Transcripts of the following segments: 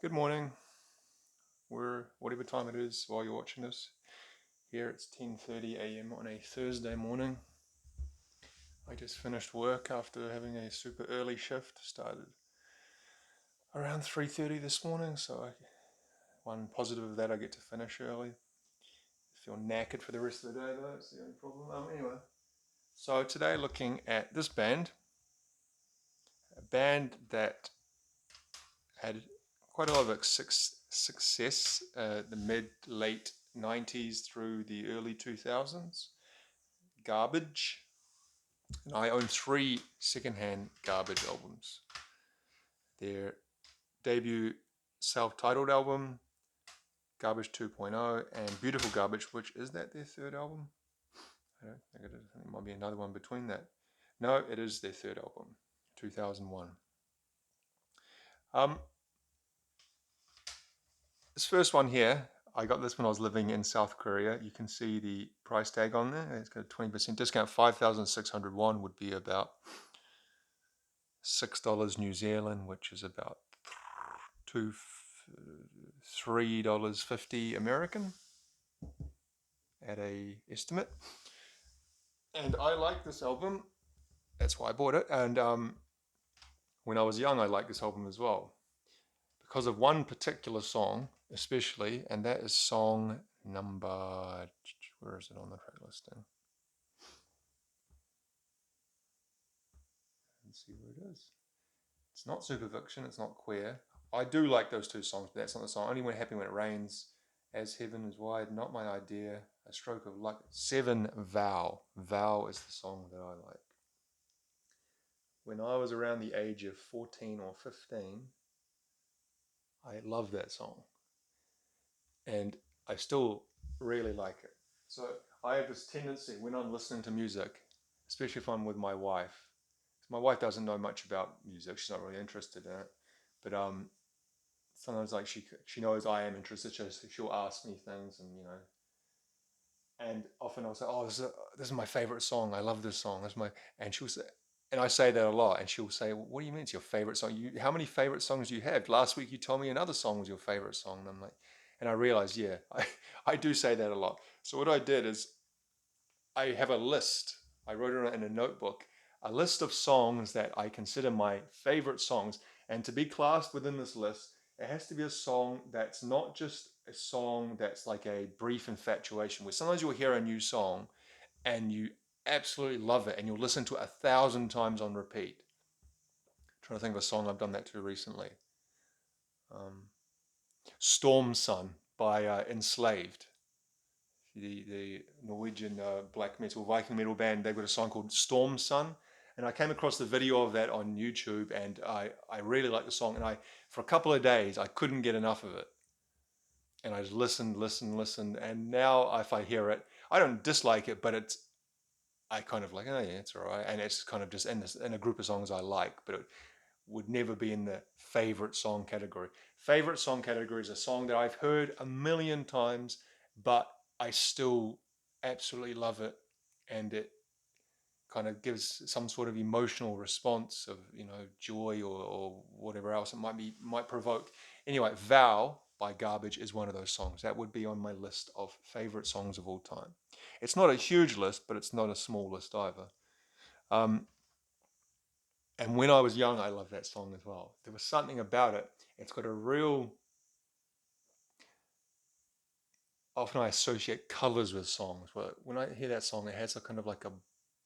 Good morning, whatever time it is while you're watching this. Here it's 10:30 a.m. on a Thursday morning. I just finished work after having a super early shift. Started around 3:30 this morning, so one positive of that I get to finish early. I feel knackered for the rest of the day though. That's the only problem. Anyway, so today looking at this band, a band that had quite a lot of success the mid late 90s through the early 2000s. Garbage. And I own three secondhand Garbage albums. Their debut self-titled album, Garbage 2.0, and Beautiful Garbage, which is that their third album? I don't think it is. I think it might be another one between that. No, it is their third album, 2001. Um, this first one here, I got this when I was living in South Korea. You can see the price tag on there. It's got a 20% discount. 5,600 won would be about $6 New Zealand, which is about two $3.50 American at a estimate. And I like this album. That's why I bought it. And when I was young, I liked this album as well because of one particular song, especially, and that is song number. Where is it on the track listing? Let's see where it is. It's not Superfiction. It's not Queer. I do like those two songs, but that's not the song. Only When Happy When It Rains. As Heaven Is Wide, Not My Idea, A Stroke of Luck. 7 Vow. Vow is the song that I like. When I was around the age of 14 or 15, I loved that song. And I still really like it. So I have this tendency when I'm listening to music, especially if I'm with my wife. My wife doesn't know much about music. She's not really interested in it. But sometimes like she knows I am interested. She'll ask me things, and often I'll say, "Oh, this is my favorite song. I love this song. This is my," and she'll say, and I say that a lot, and she'll say, well, "What do you mean it's your favorite song? How many favorite songs do you have? Last week you told me another song was your favorite song." And I'm like, and I realized, yeah, I do say that a lot. So what I did is I have a list. I wrote it in a notebook, a list of songs that I consider my favorite songs, and to be classed within this list, it has to be a song that's not just a song that's like a brief infatuation, where sometimes you'll hear a new song and you absolutely love it and you'll listen to it 1,000 times on repeat. I'm trying to think of a song I've done that to recently. Um, Storm Sun by Enslaved, the Norwegian black metal, Viking metal band. They've got a song called Storm Sun. And I came across the video of that on YouTube, and I really liked the song. And for a couple of days, I couldn't get enough of it. And I just listened. And now if I hear it, I don't dislike it, but I kind of like, oh yeah, it's all right. And it's kind of just in a group of songs I like, but it would never be in the favorite song category. Favorite song category is a song that I've heard a million times, but I still absolutely love it, and it kind of gives some sort of emotional response of joy or whatever else it might provoke. Anyway, Vow by Garbage is one of those songs that would be on my list of favorite songs of all time. It's not a huge list, but it's not a small list either. Um, and when I was young, I loved that song as well. There was something about it. It's got a real. Often I associate colors with songs, but when I hear that song, it has a kind of like a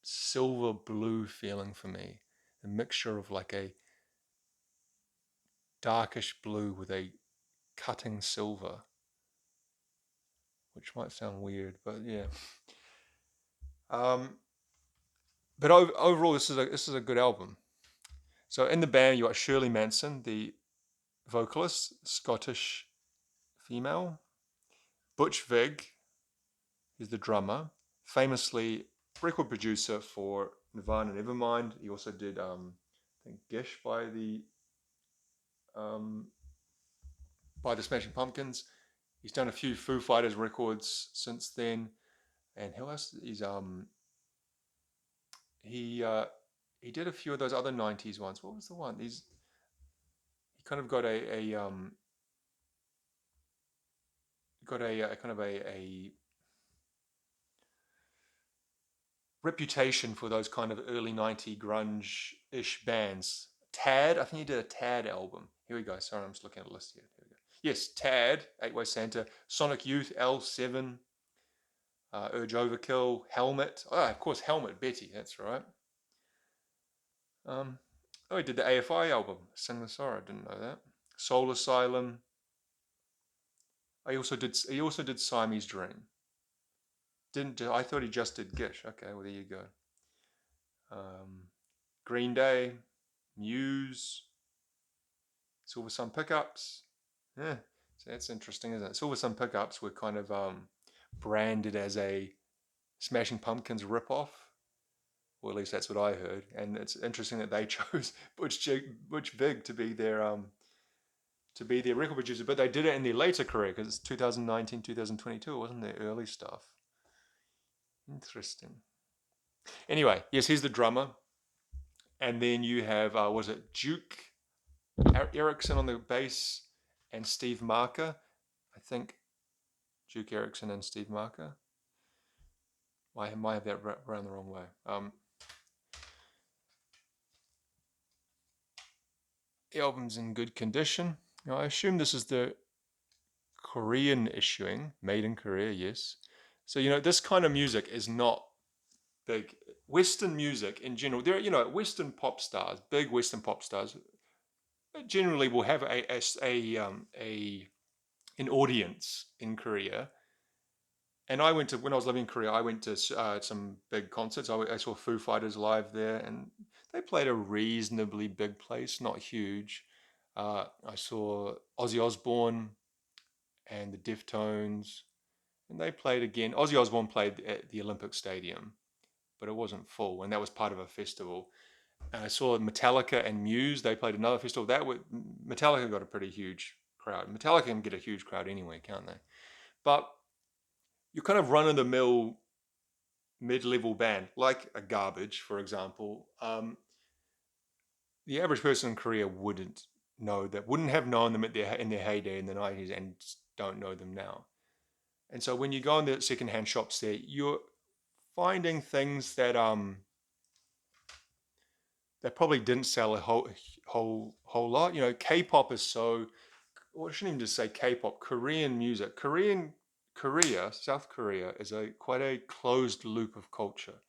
silver blue feeling for me. A mixture of like a darkish blue with a cutting silver, which might sound weird, but yeah. Um, but overall, this is a good album. So in the band, you got Shirley Manson, the vocalist, Scottish female. Butch Vig is the drummer, famously record producer for Nirvana and Nevermind. He also did, I think, Gish um, by the Smashing Pumpkins. He's done a few Foo Fighters records since then. And who else? He uh, he did a few of those other '90s ones. What was the one? He kind of got a got a kind of a reputation for those kind of early 90 grunge-ish bands. Tad, I think he did a Tad album. Here we go. Sorry, I'm just looking at a list here. Here we go. Yes, Tad, Eight Way Santa, Sonic Youth, L7, Urge Overkill, Helmet. Oh, of course, Helmet, Betty. That's right. Um, oh, he did the AFI album, Sing the Sorrow. Didn't know that. Soul Asylum. He also did Siamese Dream. Didn't I thought he just did Gish. Okay, well there you go. Um, Green Day, Muse, Silver Sun Pickups. Yeah, so that's interesting, isn't it? Silver Sun Pickups were kind of branded as a Smashing Pumpkins ripoff, or at least that's what I heard. And it's interesting that they chose Butch Vig to be their record producer, but they did it in their later career because it's 2019, 2022. It wasn't their early stuff. Interesting. Anyway, yes, he's the drummer, and then you have was it Duke Erickson on the bass and Steve Marker? I think Duke Erickson and Steve Marker. I might have that around the wrong way. The album's in good condition. Now, I assume this is the Korean issuing, made in Korea, yes. So, this kind of music is not big. Western music in general, there are, Western pop stars, big Western pop stars, generally will have an audience in Korea. And when I was living in Korea, I went to some big concerts. I saw Foo Fighters live there, and they played a reasonably big place, not huge. I saw Ozzy Osbourne and the Deftones, and they played again. Ozzy Osbourne played at the Olympic Stadium, but it wasn't full, and that was part of a festival. And I saw Metallica and Muse. They played another festival. Metallica got a pretty huge crowd. Metallica can get a huge crowd anyway, can't they? But you're kind of run of the mill mid-level band, like a Garbage, for example. The average person in Korea wouldn't have known them in their heyday in the 90s, and don't know them now. And so when you go in the secondhand shops there, you're finding things that probably didn't sell a whole lot. K-pop is so. Well, I shouldn't even just say K-pop. Korean music, South Korea is quite a closed loop of culture.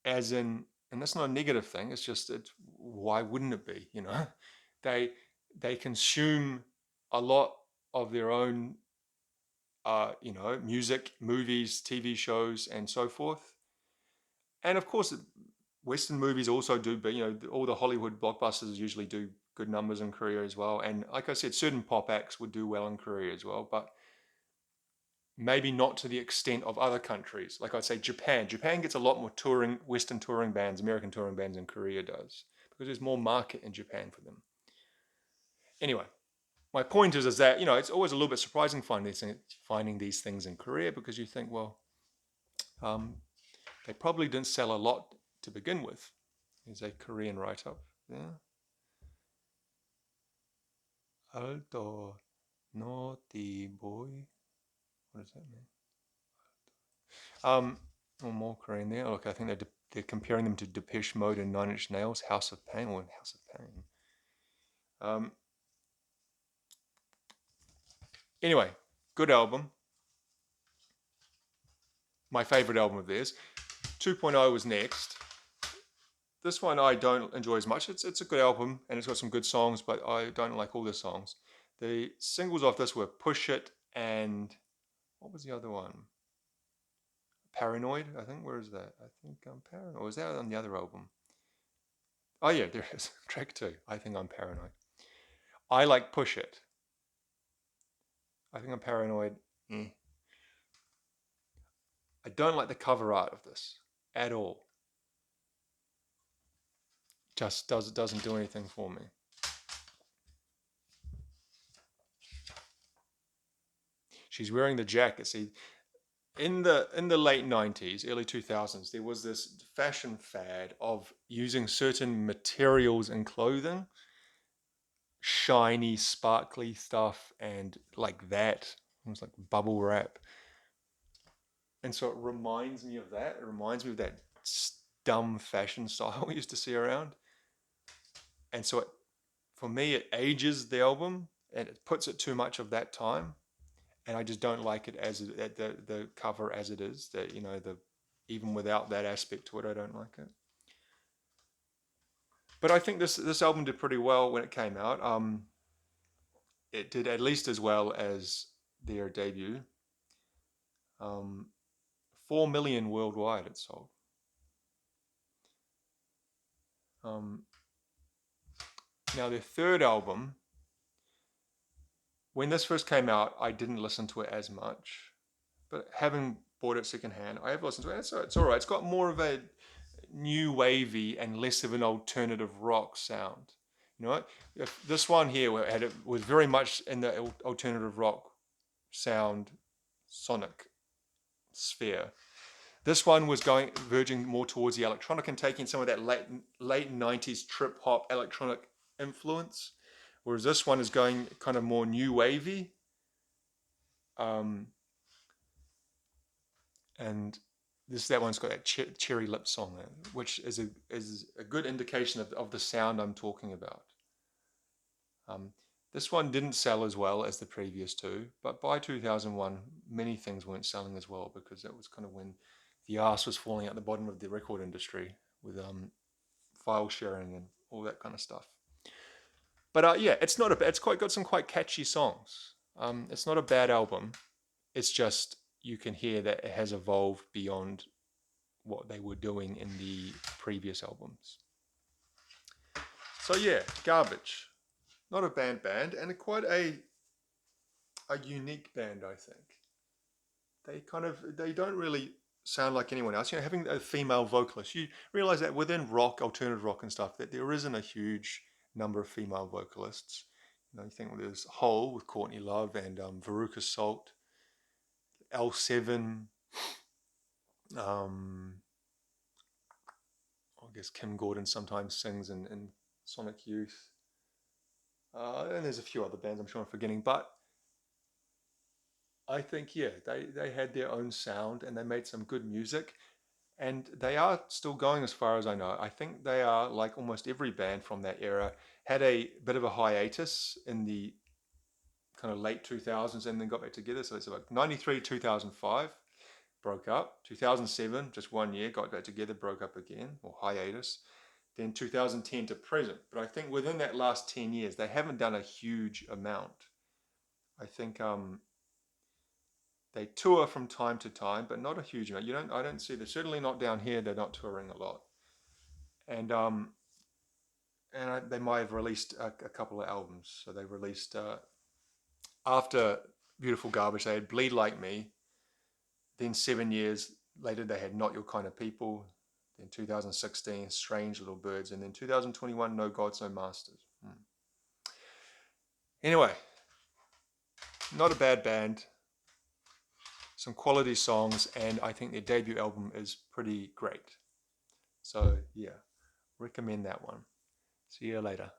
As in, and that's not a negative thing. Why wouldn't it be? They consume a lot of their own, music, movies, TV shows, and so forth. And of course, Western movies also do, but all the Hollywood blockbusters usually do good numbers in Korea as well. And like I said, certain pop acts would do well in Korea as well, but maybe not to the extent of other countries. Like I'd say Japan. Japan gets a lot more Western touring bands, American touring bands than Korea does, because there's more market in Japan for them. Anyway, my point is that it's always a little bit surprising finding these things in Korea, because you think, well, they probably didn't sell a lot to begin with. There's a Korean write-up there. Alto naughty boy. What does that mean? One more Korean there. Look, I think they're comparing them to Depeche Mode and Nine Inch Nails, House of Pain, or House of Pain. Anyway, good album. My favorite album of theirs. 2.0 was next. This one I don't enjoy as much. It's a good album, and it's got some good songs, but I don't like all the songs. The singles off this were Push It and what was the other one? Paranoid, I think. Where is that? I think I'm Paranoid. Or was that on the other album? Oh yeah, there is. Track 2. I think I'm Paranoid. I like Push It. I think I'm Paranoid. I don't like the cover art of this at all. Just doesn't do anything for me. She's wearing the jacket. See, in the late 90s, early 2000s, there was this fashion fad of using certain materials in clothing, shiny, sparkly stuff and like that. Almost like bubble wrap. And so it reminds me of that. It reminds me of that dumb fashion style we used to see around. And so for me, it ages the album and it puts it too much of that time. And I just don't like it as the cover as it is. That even without that aspect to it, I don't like it. But I think this album did pretty well when it came out. It did at least as well as their debut. 4 million worldwide it sold. Now their third album, when this first came out, I didn't listen to it as much, but having bought it secondhand, I have listened to it. It's all right. It's got more of a new wavy and less of an alternative rock sound. You know what? If this one here was very much in the alternative rock sound sonic sphere. This one was verging more towards the electronic and taking some of that late 90s trip hop electronic influence, whereas this one is going kind of more new wavy. And that one's got that cherry lip song, which is a good indication of the sound I'm talking about. This one didn't sell as well as the previous two, but by 2001, many things weren't selling as well because that was kind of when the arse was falling out the bottom of the record industry with file sharing and all that kind of stuff. But yeah, it's got some quite catchy songs. It's not a bad album. It's just you can hear that it has evolved beyond what they were doing in the previous albums. So yeah, Garbage. Not a band, and quite a unique band, I think. They don't really sound like anyone else. Having a female vocalist, you realize that within rock, alternative rock and stuff, that there isn't a huge number of female vocalists. You think there's Hole with Courtney Love and Veruca Salt, L7, I guess Kim Gordon sometimes sings in Sonic Youth. And there's a few other bands I'm sure I'm forgetting, but I think, yeah, they had their own sound and they made some good music, and they are still going as far as I know. I think they are, like almost every band from that era, had a bit of a hiatus in the kind of late 2000s and then got back together. So it's about 93, 2005, broke up. 2007, just 1 year, got back together, broke up again, or hiatus. Then 2010 to present. But I think within that last 10 years, they haven't done a huge amount. I think they tour from time to time, but not a huge amount. I don't see. They're certainly not down here. They're not touring a lot, and they might have released a couple of albums. So they released after Beautiful Garbage, they had Bleed Like Me. Then 7 years later, they had Not Your Kind of People. Then 2016, Strange Little Birds, and then 2021, No Gods, No Masters. Anyway, not a bad band. Some quality songs, and I think their debut album is pretty great. So yeah, recommend that one. See you later.